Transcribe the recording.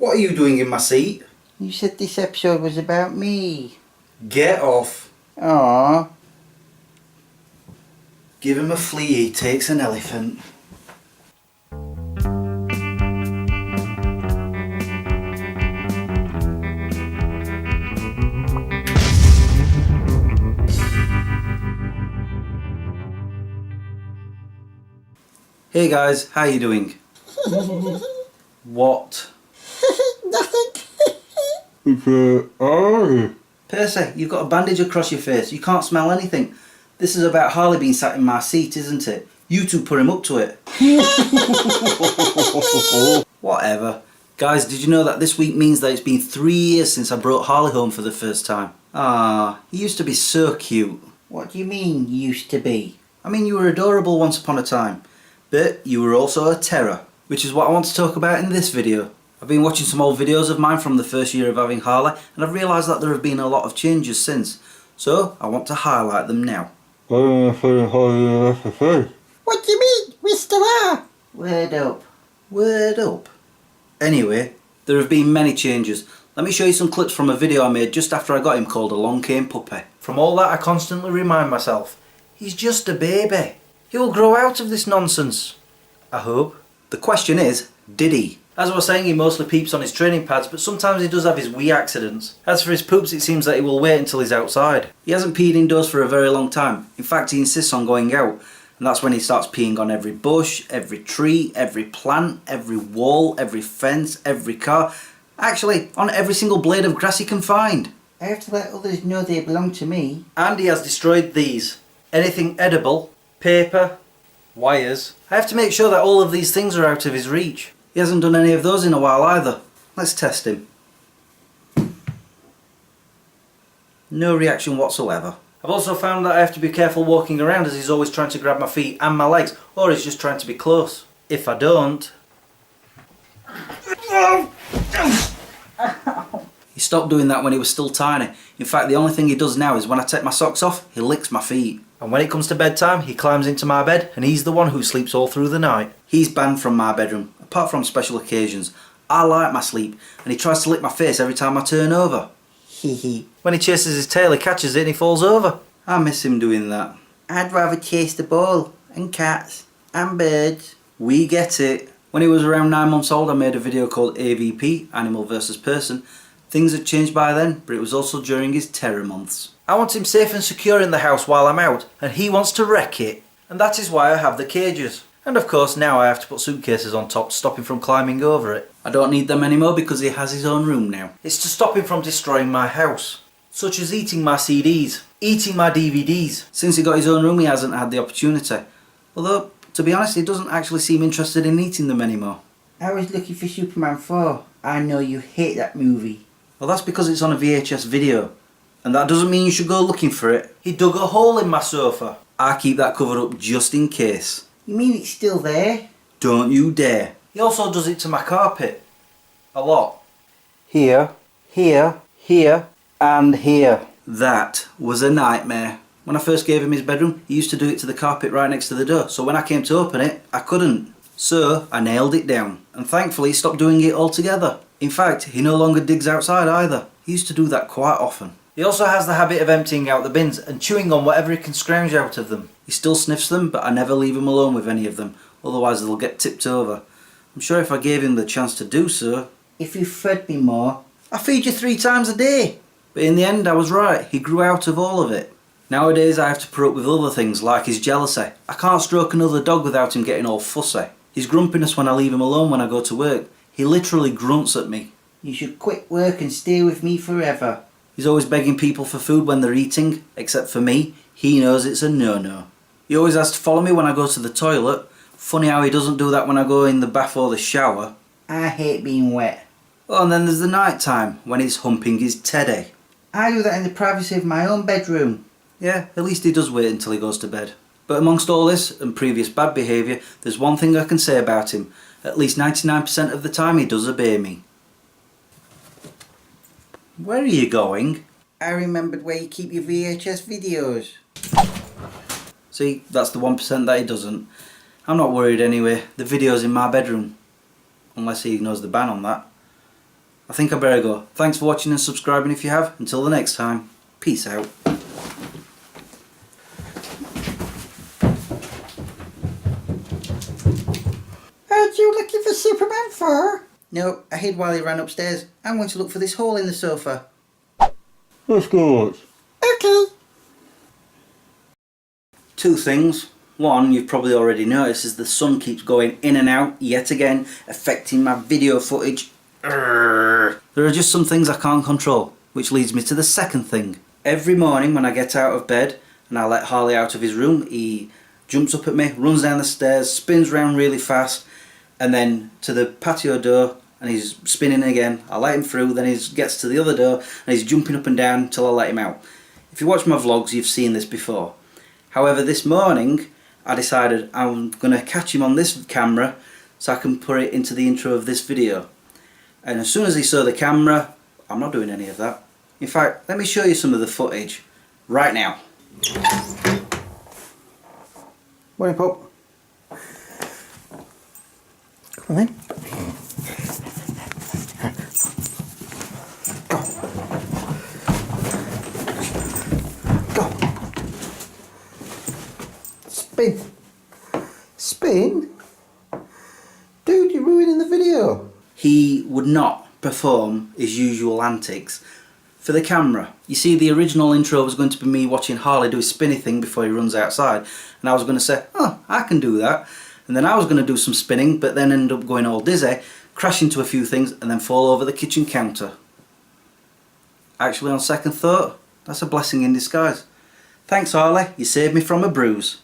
What are you doing in my seat? You said this episode was about me. Get off. Aww. Give him a flea, he takes an elephant. Hey guys, how you doing? What? Nothing. Percy, you've got a bandage across your face. You can't smell anything. This is about Harley being sat in my seat, isn't it? You two put him up to it. Whatever. Guys, did you know that this week means that it's been 3 years since I brought Harley home for the first time? Ah, he used to be so cute. What do you mean, used to be? I mean, you were adorable once upon a time. But you were also a terror, which is what I want to talk about in this video. I've been watching some old videos of mine from the first year of having Harley, and I've realised that there have been a lot of changes since. So, I want to highlight them now. What do you mean, Mr. R? Word up. Word up. Anyway, there have been many changes. Let me show you some clips from a video I made just after I got him called Along Came Puppy. From all that I constantly remind myself, he's just a baby. He will grow out of this nonsense. I hope. The question is, did he? As I was saying, he mostly peeps on his training pads, but sometimes he does have his wee accidents. As for his poops, it seems that he will wait until he's outside. He hasn't peed indoors for a very long time. In fact, he insists on going out. And that's when he starts peeing on every bush, every tree, every plant, every wall, every fence, every car. Actually, on every single blade of grass he can find. I have to let others know they belong to me. And he has destroyed these. Anything edible, paper, wires. I have to make sure that all of these things are out of his reach. He hasn't done any of those in a while either. Let's test him. No reaction whatsoever. I've also found that I have to be careful walking around as he's always trying to grab my feet and my legs, or he's just trying to be close. If I don't... He stopped doing that when he was still tiny. In fact, the only thing he does now is when I take my socks off, he licks my feet. And when it comes to bedtime, he climbs into my bed and he's the one who sleeps all through the night. He's banned from my bedroom, apart from special occasions. I like my sleep, and he tries to lick my face every time I turn over. Hee. When he chases his tail, he catches it and he falls over. I miss him doing that. I'd rather chase the ball, and cats, and birds. We get it. When he was around 9 months old, I made a video called AVP, Animal vs Person. Things had changed by then, but it was also during his terror months. I want him safe and secure in the house while I'm out, and he wants to wreck it. And that is why I have the cages. And of course now I have to put suitcases on top to stop him from climbing over it. I don't need them anymore because he has his own room now. It's to stop him from destroying my house. Such as eating my CDs, eating my DVDs. Since he got his own room he hasn't had the opportunity. Although, to be honest, he doesn't actually seem interested in eating them anymore. I was looking for Superman 4. I know you hate that movie. Well, that's because it's on a VHS video. And that doesn't mean you should go looking for it. He dug a hole in my sofa. I keep that covered up just in case. You mean it's still there? Don't you dare. He also does it to my carpet. A lot. Here, here, here, and here. That was a nightmare. When I first gave him his bedroom, he used to do it to the carpet right next to the door. So when I came to open it, I couldn't. So I nailed it down. And thankfully he stopped doing it altogether. In fact, he no longer digs outside either. He used to do that quite often. He also has the habit of emptying out the bins and chewing on whatever he can scrounge out of them. He still sniffs them, but I never leave him alone with any of them, otherwise they'll get tipped over. I'm sure if I gave him the chance to do so... If you fed me more... I feed you 3 times a day! But in the end I was right, he grew out of all of it. Nowadays I have to put up with other things like his jealousy. I can't stroke another dog without him getting all fussy. His grumpiness when I leave him alone when I go to work. He literally grunts at me. You should quit work and stay with me forever. He's always begging people for food when they're eating, except for me. He knows it's a no-no. He always has to follow me when I go to the toilet. Funny how he doesn't do that when I go in the bath or the shower. I hate being wet. Oh, and then there's the night time when he's humping his teddy. I do that in the privacy of my own bedroom. Yeah, at least he does wait until he goes to bed. But amongst all this and previous bad behaviour, there's one thing I can say about him. At least 99% of the time he does obey me. Where are you going? I remembered where you keep your VHS videos. See, that's the 1% that he doesn't. I'm not worried anyway. The video's in my bedroom. Unless he ignores the ban on that. I think I better go. Thanks for watching and subscribing if you have. Until the next time, peace out. Aren't you looking for Superman for? No, I hid while he ran upstairs. I'm going to look for this hole in the sofa. Let's go watch. Okay. Two things. One, you've probably already noticed, is the sun keeps going in and out yet again, affecting my video footage. There are just some things I can't control, which leads me to the second thing. Every morning when I get out of bed and I let Harley out of his room, he jumps up at me, runs down the stairs, spins round really fast, and then to the patio door, and he's spinning again. I let him through, then he gets to the other door and he's jumping up and down until I let him out. If you watch my vlogs, you've seen this before. However, this morning I decided I'm going to catch him on this camera so I can put it into the intro of this video. And as soon as he saw the camera, I'm not doing any of that. In fact, let me show you some of the footage right now. Morning, Pop. Come on then. Go. Spin. Spin? Dude, you're ruining the video. He would not perform his usual antics for the camera. You see, the original intro was going to be me watching Harley do his spinny thing before he runs outside, and I was going to say, oh, I can do that, and then I was going to do some spinning, but then end up going all dizzy, crash into a few things, and then fall over the kitchen counter. Actually, on second thought, that's a blessing in disguise. Thanks, Harley, you saved me from a bruise.